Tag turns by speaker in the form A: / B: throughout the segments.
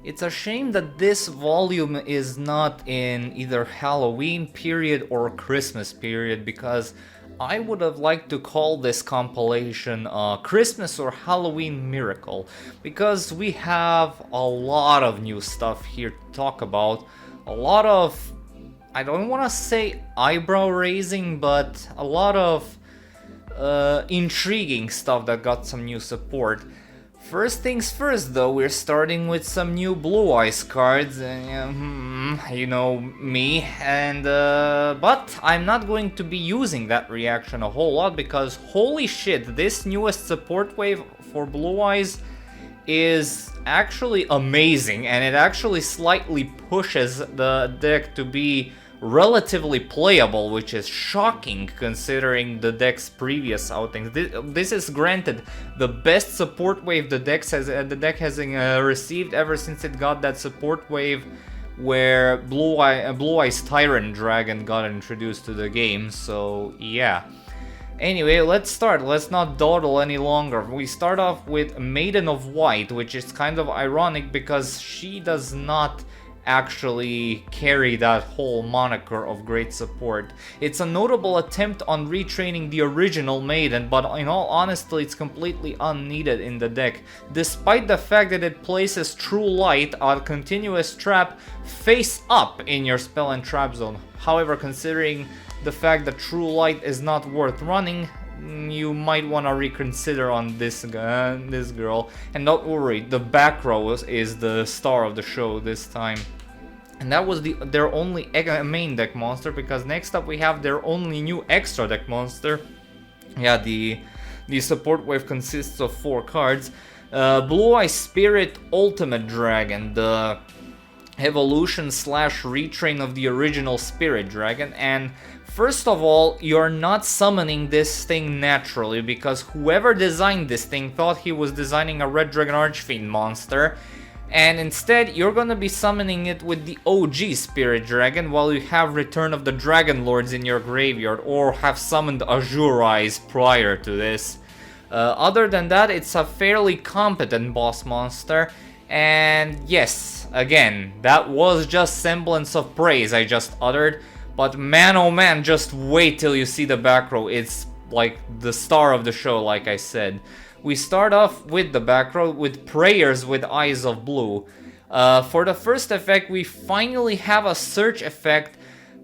A: It's a shame that this volume is not in either Halloween period or Christmas period, because I would have liked to call this compilation Christmas or Halloween Miracle, because we have a lot of new stuff here to talk about, a lot of, I don't want to say eyebrow raising, but a lot of intriguing stuff that got some new support. First things first though, we're starting with some new Blue Eyes cards, you know me, and but I'm not going to be using that reaction a whole lot, because holy shit, this newest support wave for Blue Eyes is actually amazing, and it actually slightly pushes the deck to be relatively playable, which is shocking considering the deck's previous outings. This is granted the best support wave the deck has received ever since it got that support wave where Blue Eyes Tyrant Dragon got introduced to the game, so yeah. Anyway, let's start. Let's not dawdle any longer. We start off with Maiden of White, which is kind of ironic because she does not actually carry that whole moniker of great support. It's a notable attempt on retraining the original Maiden, but in all honesty, it's completely unneeded in the deck, despite the fact that it places True Light, a continuous trap, face up in your spell and trap zone. However, considering the fact that True Light is not worth running, you might want to reconsider on this girl. And don't worry, the back row is the star of the show this time. And that was their only main deck monster, because next up we have their only new extra deck monster. Yeah, the support wave consists of 4 cards. Blue Eye Spirit Ultimate Dragon, the evolution / retrain of the original Spirit Dragon. And first of all, you're not summoning this thing naturally, because whoever designed this thing thought he was designing a Red Dragon Archfiend monster, and instead you're gonna be summoning it with the OG Spirit Dragon while you have Return of the Dragon Lords in your graveyard, or have summoned Azure Eyes prior to this. Other than that, it's a fairly competent boss monster, and yes, again, that was just semblance of praise I just uttered. But man, oh man, just wait till you see the back row. It's like the star of the show, like I said. We start off with the back row with Prayers with Eyes of Blue. For the first effect, we finally have a search effect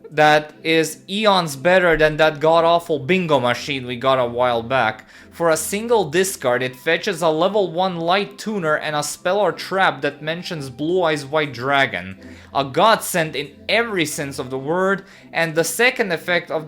A: that is eons better than that god-awful bingo machine we got a while back. For a single discard, it fetches a level 1 light tuner and a spell or trap that mentions Blue Eyes White Dragon. A godsend in every sense of the word, and the second effect of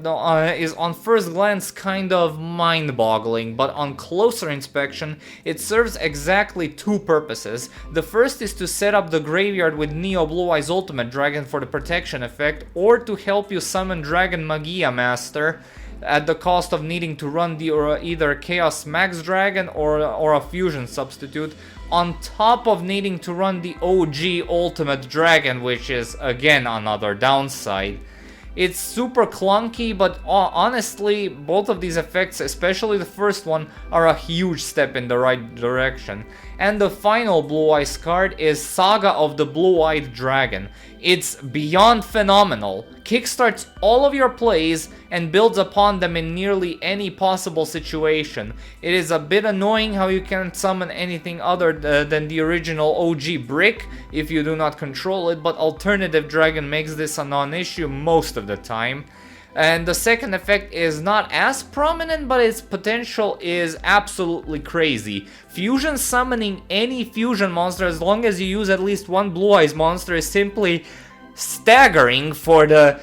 A: is on first glance kind of mind-boggling, but on closer inspection, it serves exactly 2 purposes. The first is to set up the graveyard with Neo Blue Eyes Ultimate Dragon for the protection effect, or to help you summon Dragon Magia Master at the cost of needing to run either Chaos Max Dragon or a Fusion substitute, on top of needing to run the OG Ultimate Dragon, which is again another downside. It's super clunky, but honestly, both of these effects, especially the first one, are a huge step in the right direction. And the final Blue Eyes card is Saga of the Blue-Eyed Dragon. It's beyond phenomenal, kickstarts all of your plays, and builds upon them in nearly any possible situation. It is a bit annoying how you can't summon anything other than the original OG Brick if you do not control it, but Alternative Dragon makes this a non-issue most of the time. And the second effect is not as prominent, but its potential is absolutely crazy. Fusion summoning any fusion monster as long as you use at least one Blue Eyes monster is simply staggering for the...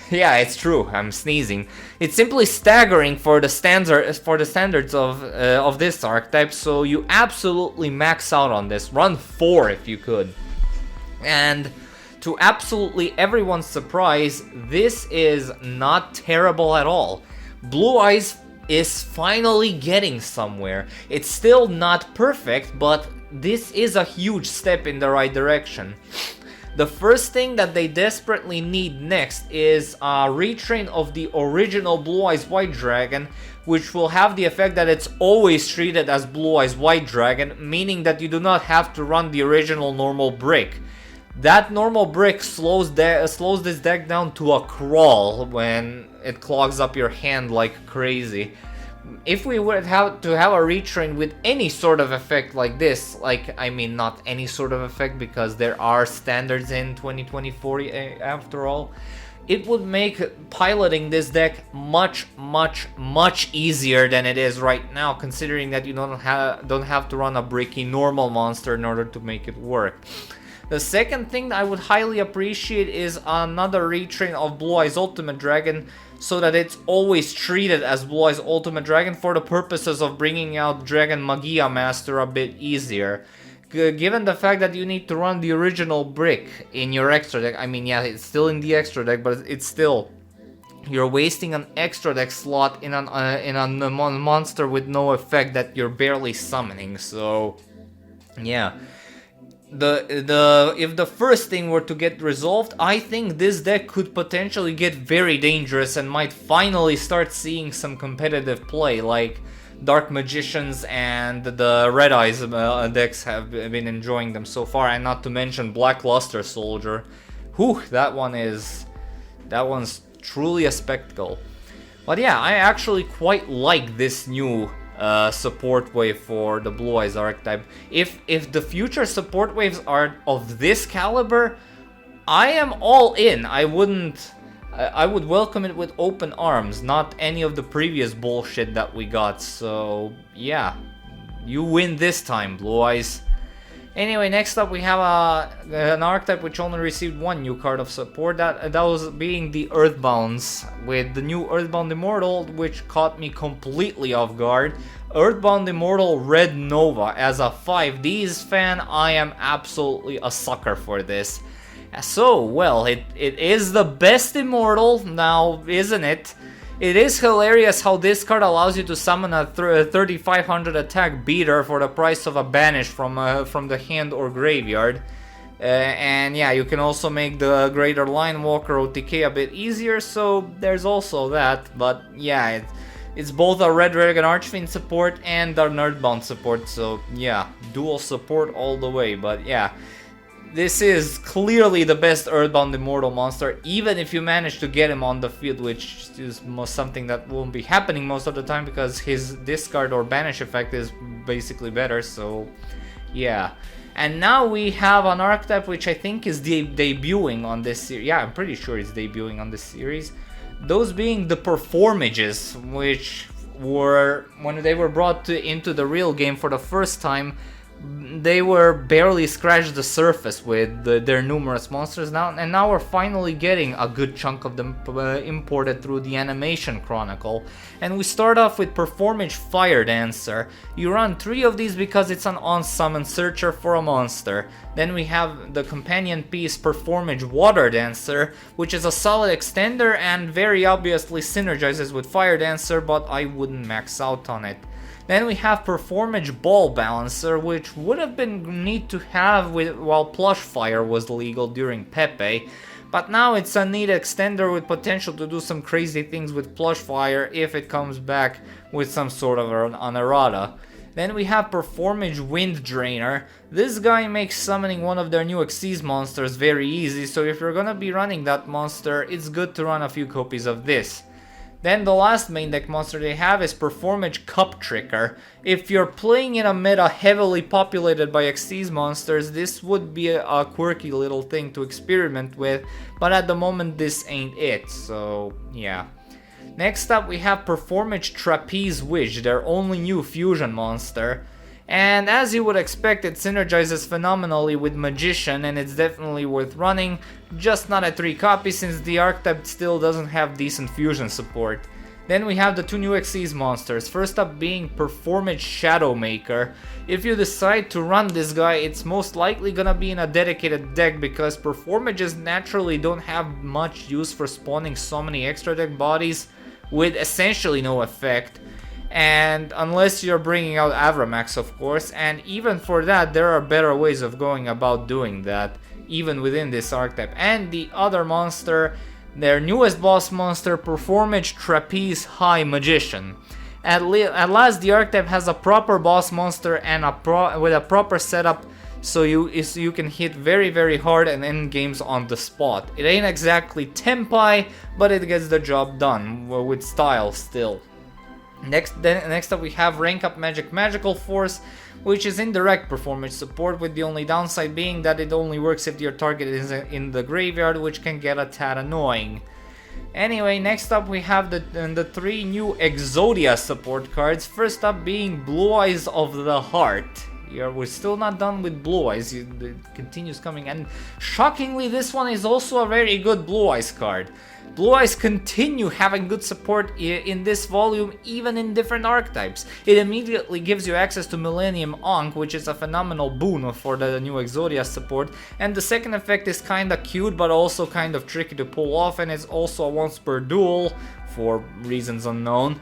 A: Yeah, it's true, I'm sneezing. It's simply staggering for the standards of this archetype, so you absolutely max out on this. Run 4 if you could. And to absolutely everyone's surprise, this is not terrible at all. Blue Eyes is finally getting somewhere. It's still not perfect, but this is a huge step in the right direction. The first thing that they desperately need next is a retrain of the original Blue Eyes White Dragon, which will have the effect that it's always treated as Blue Eyes White Dragon, meaning that you do not have to run the original normal brick. That normal brick slows this deck down to a crawl when it clogs up your hand like crazy. If we would have to have a retrain with any sort of effect like this, I mean not any sort of effect because there are standards in 2024 after all, it would make piloting this deck much easier than it is right now, considering that you don't have to run a bricky normal monster in order to make it work. The second thing that I would highly appreciate is another retrain of Blue Eyes Ultimate Dragon, so that it's always treated as Blue Eyes Ultimate Dragon for the purposes of bringing out Dragon Magia Master a bit easier. Given the fact that you need to run the original brick in your extra deck, I mean, yeah, it's still in the extra deck, but it's still, you're wasting an extra deck slot in a monster with no effect that you're barely summoning. So yeah, if the first thing were to get resolved, I think this deck could potentially get very dangerous and might finally start seeing some competitive play, like Dark Magicians and the Red Eyes decks have been enjoying them so far, and not to mention Black Luster Soldier. Whew, that one's truly a spectacle. But yeah, I actually quite like this new support wave for the Blue Eyes archetype. If the future support waves are of this caliber, I am all in. I would welcome it with open arms, not any of the previous bullshit that we got. So yeah, you win this time, Blue Eyes. Anyway, next up we have an archetype which only received one new card of support. That was being the Earthbounds, with the new Earthbound Immortal, which caught me completely off guard. Earthbound Immortal Red Nova as a 5Ds fan, I am absolutely a sucker for this. So, well, it is the best Immortal now, isn't it? It is hilarious how this card allows you to summon a 3500 attack beater for the price of a banish from the hand or graveyard. And yeah, you can also make the Greater Line Walker OTK a bit easier, so there's also that. But yeah, it's both a Red Dragon Archfiend support and a Nerdbound support, so yeah, dual support all the way. But yeah, this is clearly the best Earthbound Immortal monster, even if you manage to get him on the field, which is something that won't be happening most of the time because his discard or banish effect is basically better, so yeah. And now we have an archetype which I think is debuting on this series. Yeah, I'm pretty sure it's debuting on this series. Those being the Performages, which were, when they were brought into the real game for the first time, they were barely scratched the surface with their numerous monsters now, and now we're finally getting a good chunk of them imported through the Animation Chronicle. And we start off with Performage Fire Dancer. You run 3 of these because it's an on-summon searcher for a monster. Then we have the companion piece Performage Water Dancer, which is a solid extender and very obviously synergizes with Fire Dancer, but I wouldn't max out on it. Then we have Performage Ball Balancer, which would have been neat to have while Plush Fire was legal during Pepe, but now it's a neat extender with potential to do some crazy things with Plush Fire if it comes back with some sort of an errata. Then we have Performage Wind Drainer. This guy makes summoning one of their new Xyz monsters very easy, so if you're gonna be running that monster, it's good to run a few copies of this. Then the last main deck monster they have is Performage Cup Tricker. If you're playing in a meta heavily populated by Xyz monsters, this would be a quirky little thing to experiment with, but at the moment this ain't it, so yeah. Next up we have Performage Trapeze Witch, their only new fusion monster. And as you would expect, it synergizes phenomenally with Magician, and it's definitely worth running, just not at 3 copies since the archetype still doesn't have decent fusion support. Then we have the 2 new Xyz monsters, first up being Performage Shadowmaker. If you decide to run this guy, it's most likely gonna be in a dedicated deck because Performages naturally don't have much use for spawning so many extra deck bodies with essentially no effect. And unless you're bringing out Avramax, of course, and even for that there are better ways of going about doing that. even within this archetype. And the other monster, their newest boss monster, Performage Trapeze High Magician. At last, the archetype has a proper boss monster and with a proper setup, so you can hit very hard and end games on the spot. It ain't exactly Tempai, but it gets the job done with style still. Next up we have Rank Up Magical Force, which is indirect performance support, with the only downside being that it only works if your target is in the graveyard, which can get a tad annoying. Anyway, next up we have the 3 new Exodia support cards. First up being Blue Eyes of the Heart. We're still not done with Blue Eyes, it continues coming, and shockingly this one is also a very good Blue Eyes card. Blue Eyes continue having good support in this volume, even in different archetypes. It immediately gives you access to Millennium Ankh, which is a phenomenal boon for the new Exodia support, and the second effect is kinda cute but also kind of tricky to pull off, and it's also a once per duel, for reasons unknown.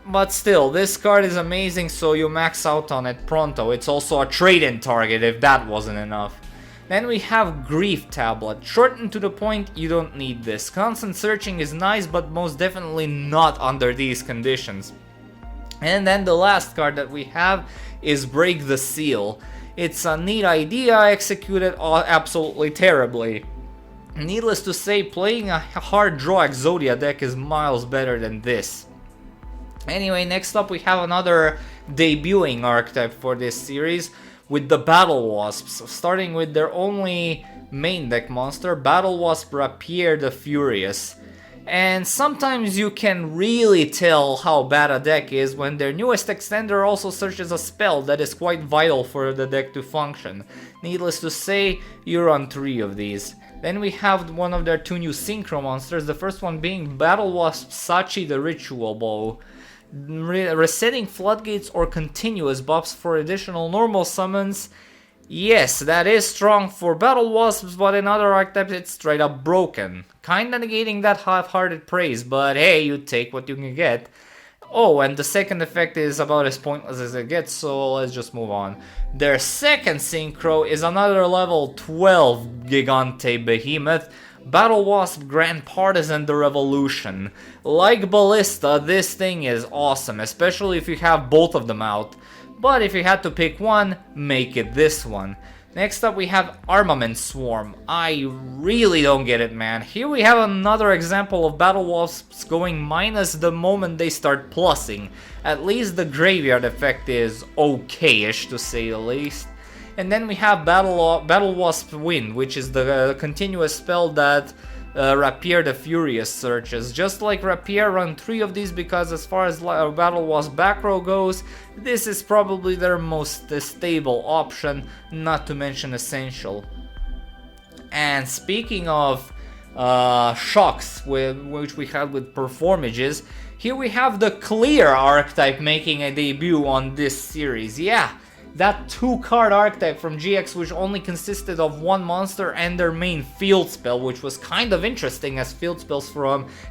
A: But still, this card is amazing, so you max out on it pronto. It's also a trade-in target if that wasn't enough. Then we have Grief Tablet. Short and to the point, you don't need this. Constant searching is nice, but most definitely not under these conditions. And then the last card that we have is Break the Seal. It's a neat idea, executed absolutely terribly. Needless to say, playing a hard draw Exodia deck is miles better than this. Anyway, next up we have another debuting archetype for this series with the Battle Wasps, starting with their only main deck monster, Battle Wasp Rapier the Furious. And sometimes you can really tell how bad a deck is when their newest extender also searches a spell that is quite vital for the deck to function. Needless to say, you run 3 of these. Then we have one of their 2 new synchro monsters, the first one being Battle Wasp Sachi the Ritual Bow. Resetting floodgates or continuous buffs for additional normal summons. Yes, that is strong for Battle Wasps, but in other archetypes it's straight up broken. Kinda negating that half-hearted praise, but hey, you take what you can get. Oh, and the second effect is about as pointless as it gets, so let's just move on. Their second synchro is another level 12 Gigante Behemoth, Battle Wasp Grand Partisan the Revolution. Like Ballista, this thing is awesome, especially if you have both of them out. But if you had to pick one, make it this one. Next up we have Armament Swarm. I really don't get it, man. Here we have another example of Battle Wasps going minus the moment they start plussing. At least the graveyard effect is okay-ish, to say the least. And then we have Battle Wasp Wind, which is the continuous spell that Rapier the Furious searches. Just like Rapier, run 3 of these because as far as Battle Wasp back row goes, this is probably their most stable option, not to mention essential. And speaking of shocks, which we had with Performages, here we have the Clear archetype making a debut on this series. Yeah, that 2-card archetype from GX, which only consisted of 1 monster and their main field spell, which was kind of interesting as field spells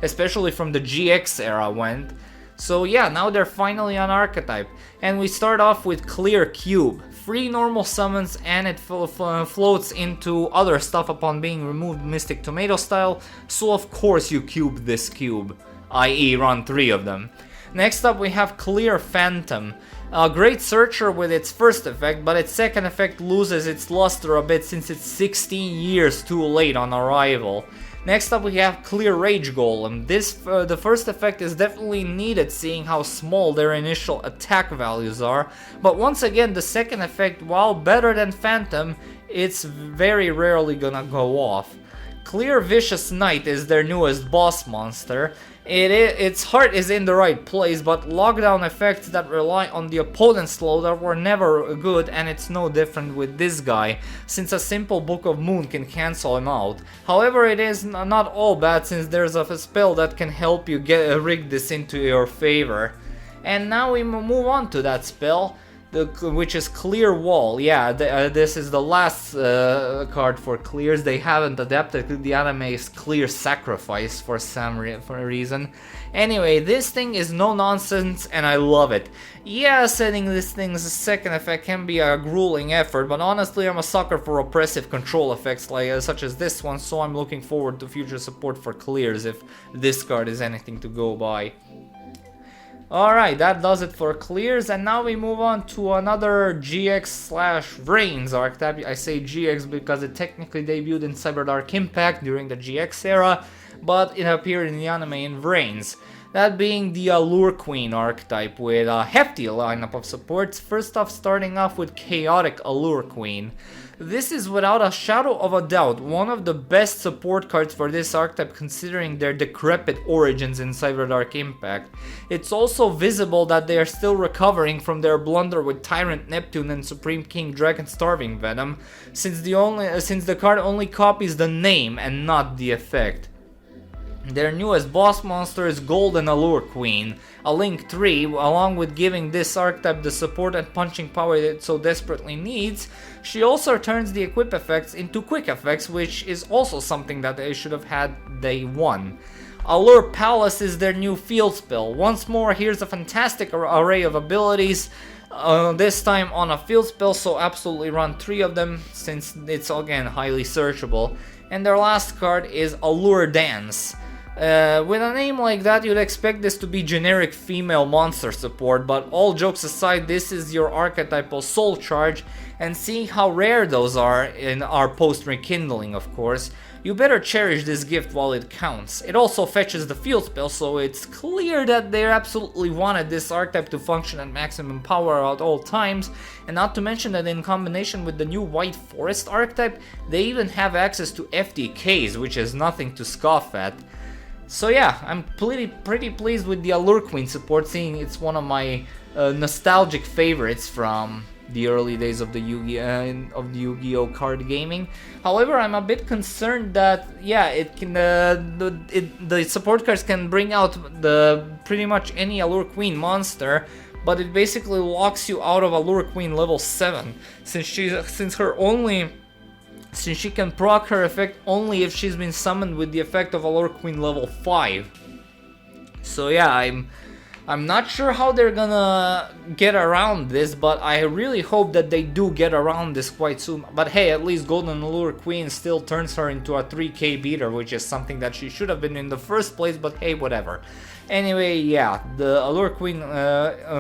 A: especially from the GX era went. So yeah, now they're finally on Archetype. And we start off with Clear Cube. Free normal summons, and it floats into other stuff upon being removed Mystic Tomato style, so of course you cube this cube, i.e. run 3 of them. Next up we have Clear Phantom. A great searcher with its first effect, but its second effect loses its luster a bit since it's 16 years too late on arrival. Next up we have Clear Rage Golem. The first effect is definitely needed seeing how small their initial attack values are, but once again the second effect, while better than Phantom, it's very rarely gonna go off. Clear Vicious Knight is their newest boss monster. Its heart is in the right place, but lockdown effects that rely on the opponent's loadout were never good, and it's no different with this guy, since a simple Book of Moon can cancel him out. However, it is not all bad, since there's a spell that can help you rig this into your favor. And now we move on to that spell. which is Clear Wall. Yeah, this is the last card for clears. They haven't adapted the anime's Clear Sacrifice for some reason. Anyway, this thing is no nonsense and I love it. Yeah, setting this thing's second effect can be a grueling effort, but honestly I'm a sucker for oppressive control effects such as this one, so I'm looking forward to future support for clears if this card is anything to go by. Alright, that does it for clears, and now we move on to another GX/Vrains archetype. I say GX because it technically debuted in Cyberdark Impact during the GX era, but it appeared in the anime in Vrains. That being the Allure Queen archetype with a hefty lineup of supports, first off starting off with Chaotic Allure Queen. This is without a shadow of a doubt one of the best support cards for this archetype considering their decrepit origins in Cyberdark Impact. It's also visible that they are still recovering from their blunder with Tyrant Neptune and Supreme King Dragon Starving Venom, since the card only copies the name and not the effect. Their newest boss monster is Golden Allure Queen, a Link 3, along with giving this archetype the support and punching power it so desperately needs. She also turns the equip effects into quick effects, which is also something that they should have had day one. Allure Palace is their new field spell. Once more, here's a fantastic array of abilities, this time on a field spell, so absolutely run 3 of them since it's again highly searchable. And their last card is Allure Dance. With a name like that, you'd expect this to be generic female monster support, but all jokes aside, this is your archetypal soul charge, and seeing how rare those are in our post-rekindling, of course, you better cherish this gift while it counts. It also fetches the field spell, so it's clear that they absolutely wanted this archetype to function at maximum power at all times, and not to mention that in combination with the new White Forest archetype, they even have access to FTKs, which is nothing to scoff at. So yeah, I'm pretty pleased with the Allure Queen support, seeing it's one of my nostalgic favorites from the early days of the Yu-Gi-Oh card gaming. However, I'm a bit concerned that yeah, it can the support cards can bring out pretty much any Allure Queen monster, but it basically locks you out of Allure Queen level 7 since she can proc her effect only if she's been summoned with the effect of Allure Queen level 5. So yeah, I'm not sure how they're gonna get around this, but I really hope that they do get around this quite soon. But hey, at least Golden Allure Queen still turns her into a 3k beater, which is something that she should have been in the first place, but hey, whatever. Anyway, yeah, the Allure Queen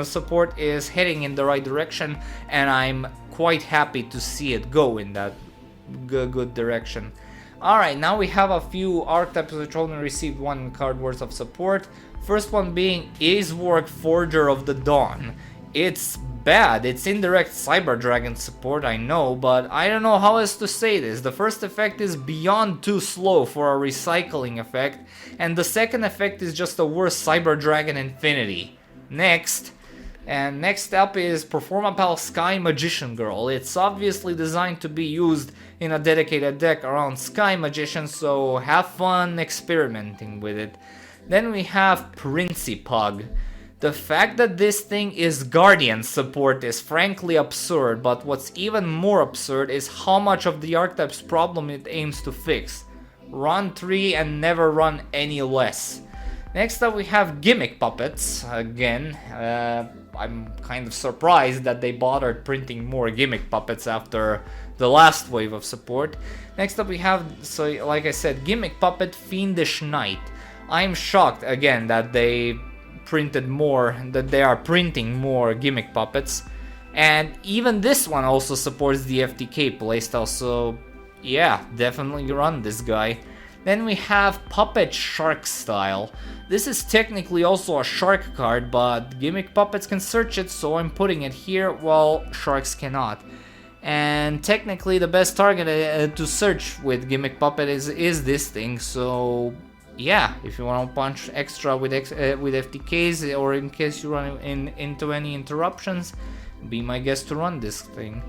A: support is heading in the right direction, and I'm quite happy to see it go in that good direction. Alright, now we have a few archetypes which only received 1 card worth of support. First one being Azework Forger of the Dawn. It's bad, it's indirect Cyber Dragon support, I know, but I don't know how else to say this. The first effect is beyond too slow for a recycling effect, and the second effect is just a worse Cyber Dragon Infinity. Next up is Performapal Sky Magician Girl. It's obviously designed to be used in a dedicated deck around Sky Magician, so have fun experimenting with it. Then we have Principug. The fact that this thing is Guardian support is frankly absurd, but what's even more absurd is how much of the archetype's problem it aims to fix. Run 3 and never run any less. Next up we have Gimmick Puppets. Again, I'm kind of surprised that they bothered printing more Gimmick Puppets after the last wave of support. Next up we have, so like I said, Gimmick Puppet Fiendish Knight. I'm shocked again that they are printing more Gimmick Puppets. And even this one also supports the FTK playstyle, so yeah, definitely run this guy. Then we have Puppet Shark Style. This is technically also a shark card, but Gimmick Puppets can search it, so I'm putting it here while sharks cannot. And technically the best target to search with Gimmick Puppet is this thing, so yeah, if you want to punch extra with FTKs, or in case you run into any interruptions, be my guest to run this thing.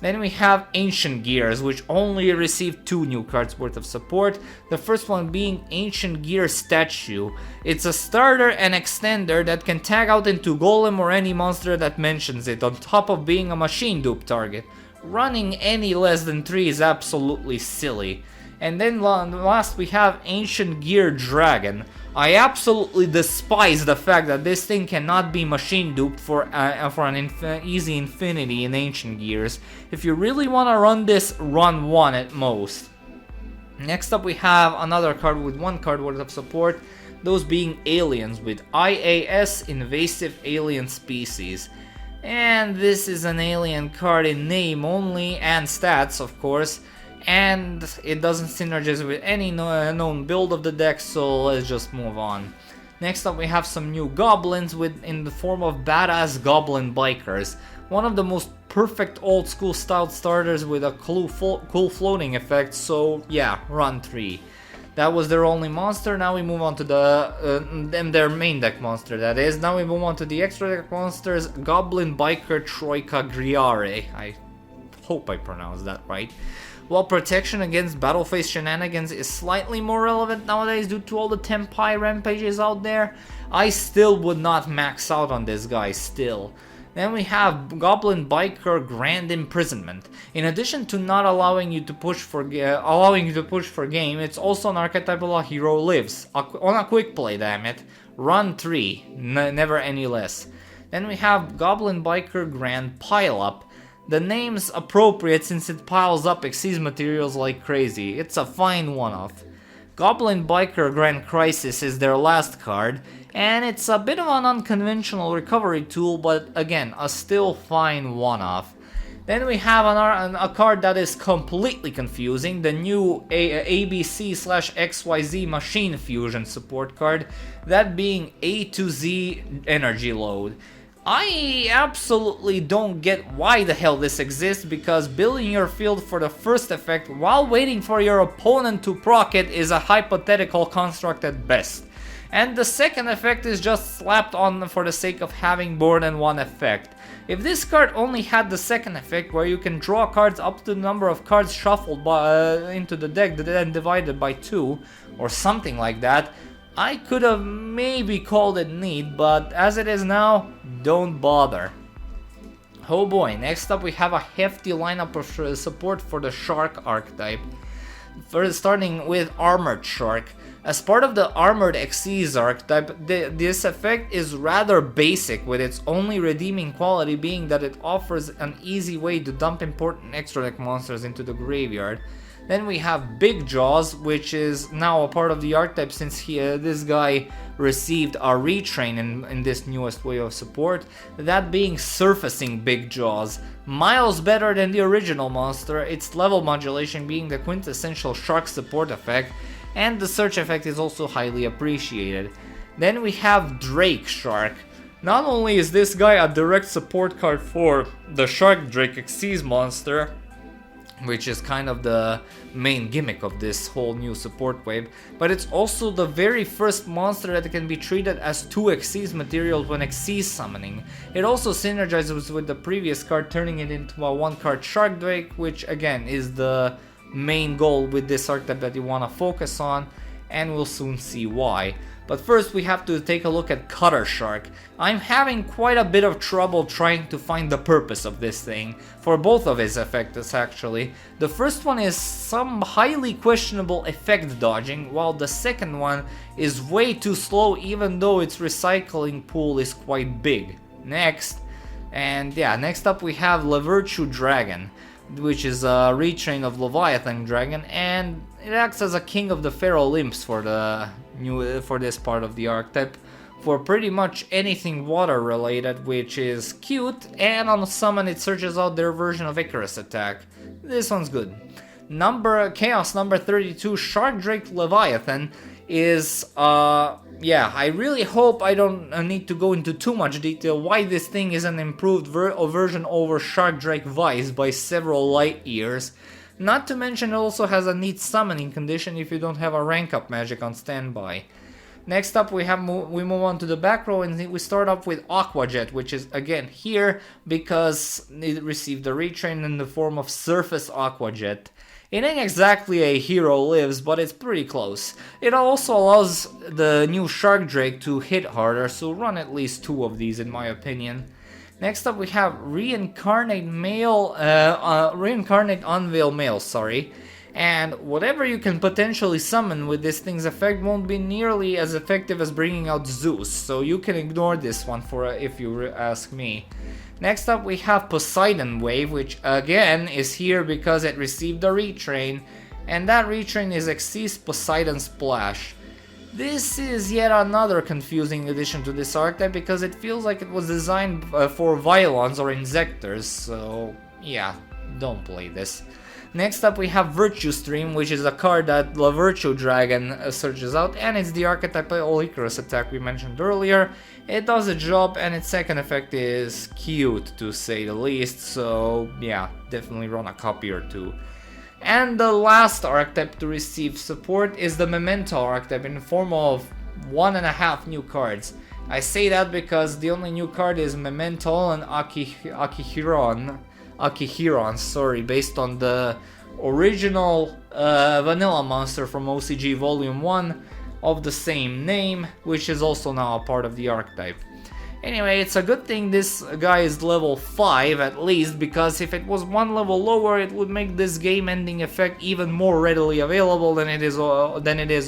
A: Then we have Ancient Gears, which only received 2 new cards worth of support. The first one being Ancient Gear Statue. It's a starter and extender that can tag out into Golem or any monster that mentions it, on top of being a machine dupe target. Running any less than 3 is absolutely silly. And then last we have Ancient Gear Dragon. I absolutely despise the fact that this thing cannot be machine duped for an easy infinity in Ancient Gears. If you really want to run this, run 1 at most. Next up we have another card with 1 card worth of support, those being Aliens with IAS, Invasive Alien Species. And this is an alien card in name only, and stats of course. And it doesn't synergize with any known build of the deck, so let's just move on. Next up we have some new goblins in the form of badass goblin bikers. One of the most perfect old school styled starters with a cool floating effect, so yeah, run 3. That was their only monster. Now we move on to their main deck monster, that is. Now we move on to the extra deck monsters, Goblin Biker Troika Griare. I hope I pronounced that right. While protection against battle phase shenanigans is slightly more relevant nowadays due to all the Tempai rampages out there, I still would not max out on this guy still. Then we have Goblin Biker Grand Imprisonment. In addition to not allowing you to push for game, it's also an archetype a hero lives. On a quick play, damn it. Run 3, never any less. Then we have Goblin Biker Grand Pile Up. The name's appropriate since it piles up Xyz materials like crazy. It's a fine one-off. Goblin Biker Grand Crisis is their last card, and it's a bit of an unconventional recovery tool, but again, a still fine one-off. Then we have a card that is completely confusing, the new ABC/XYZ Machine Fusion support card, that being A to Z Energy Load. I absolutely don't get why the hell this exists, because building your field for the first effect while waiting for your opponent to proc it is a hypothetical construct at best. And the second effect is just slapped on for the sake of having more than one effect. If this card only had the second effect, where you can draw cards up to the number of cards shuffled into the deck, then divided by 2, or something like that, I could have maybe called it neat, but as it is now, don't bother. Oh boy, next up we have a hefty lineup of support for the Shark archetype. First, starting with Armored Shark. As part of the Armored Xyz archetype, this effect is rather basic, with its only redeeming quality being that it offers an easy way to dump important extra deck monsters into the graveyard. Then we have Big Jaws, which is now a part of the archetype since this guy received a retrain in this newest way of support, that being Surfacing Big Jaws. Miles better than the original monster, its level modulation being the quintessential Shark support effect, and the search effect is also highly appreciated. Then we have Drake Shark. Not only is this guy a direct support card for the Shark Drake Xyz monster, which is kind of the main gimmick of this whole new support wave, but it's also the very first monster that can be treated as 2 Xyz materials when Xyz summoning. It also synergizes with the previous card, turning it into a 1-card Shark Drake, which again is the main goal with this archetype that you want to focus on, and we'll soon see why. But first we have to take a look at Cutter Shark. I'm having quite a bit of trouble trying to find the purpose of this thing, for both of his effects actually. The first one is some highly questionable effect dodging, while the second one is way too slow even though its recycling pool is quite big. Next up we have Levirtue Dragon, which is a retrain of Leviathan Dragon, and it acts as a king of the Feral Imps for this part of the archetype, for pretty much anything water related, which is cute, and on summon it searches out their version of Icarus attack. This one's good. Chaos number 32, Shark Drake Leviathan is I really hope I don't need to go into too much detail why this thing is an improved version over Shark Drake Vice by several light years. Not to mention it also has a neat summoning condition if you don't have a rank up magic on standby. Next up we move on to the back row, and we start off with Aquajet, which is again here because it received a retrain in the form of Surface Aquajet. It ain't exactly a Hero Lives, but it's pretty close. It also allows the new Shark Drake to hit harder, so run at least 2 of these in my opinion. Next up we have Reincarnate Unveil Male, sorry. And whatever you can potentially summon with this thing's effect won't be nearly as effective as bringing out Zeus, so you can ignore this one if you ask me. Next up we have Poseidon Wave, which again is here because it received a retrain, and that retrain is Xyz Poseidon Splash. This is yet another confusing addition to this archetype because it feels like it was designed for Violons or Insectors, so yeah, don't play this. Next up we have Virtue Stream, which is a card that the Virtue Dragon searches out, and it's the Archetype All Icarus attack we mentioned earlier. It does a job, and its second effect is cute to say the least, so yeah, definitely run a copy or 2. And the last archetype to receive support is the Memento archetype in the form of 1.5 new cards. I say that because the only new card is Memento and Akihiron, based on the original vanilla monster from OCG Volume 1 of the same name, which is also now a part of the archetype. Anyway, it's a good thing this guy is level 5 at least, because if it was 1 level lower, it would make this game-ending effect even more readily available than it is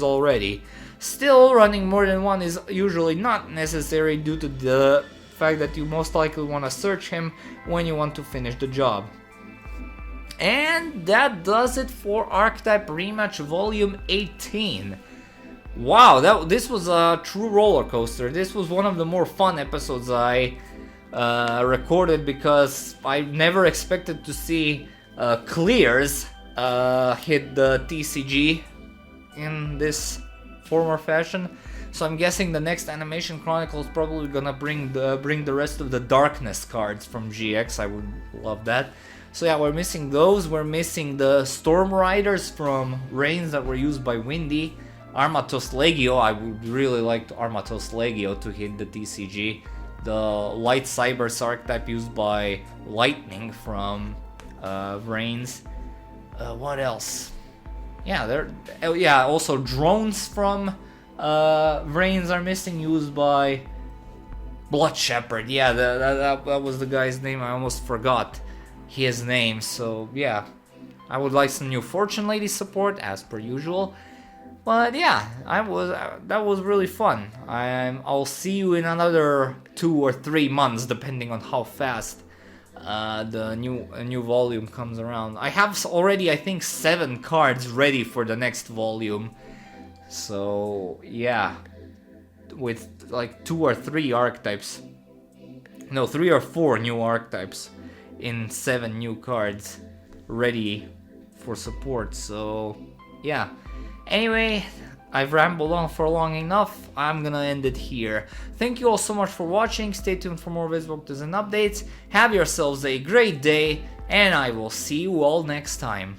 A: already. Still, running more than 1 is usually not necessary due to the fact that you most likely want to search him when you want to finish the job. And that does it for Archetype Rematch Volume 18. Wow, this was a true roller coaster. This was one of the more fun episodes I recorded because I never expected to see clears hit the TCG in this form or fashion. So I'm guessing the next Animation Chronicle is probably gonna bring the rest of the Darkness cards from GX. I would love that. So yeah, we're missing those. We're missing the Storm Riders from Reigns that were used by Windy. Armatos Legio, I would really like Armatos Legio to hit the TCG. The Light Cybers archetype used by Lightning from Reigns. What else? Yeah, also drones from Reigns are missing, used by Blood Shepherd. Yeah, that was the guy's name. I almost forgot his name. So yeah, I would like some new Fortune Lady support as per usual. But yeah, that was really fun. I'll see you in another 2 or 3 months, depending on how fast the new volume comes around. I have already, I think, 7 cards ready for the next volume. So yeah, with like 2 or 3 archetypes. No, 3 or 4 new archetypes in 7 new cards ready for support. So yeah. Anyway, I've rambled on for long enough. I'm gonna end it here. Thank you all so much for watching. Stay tuned for more Visbokters and updates. Have yourselves a great day, and I will see you all next time.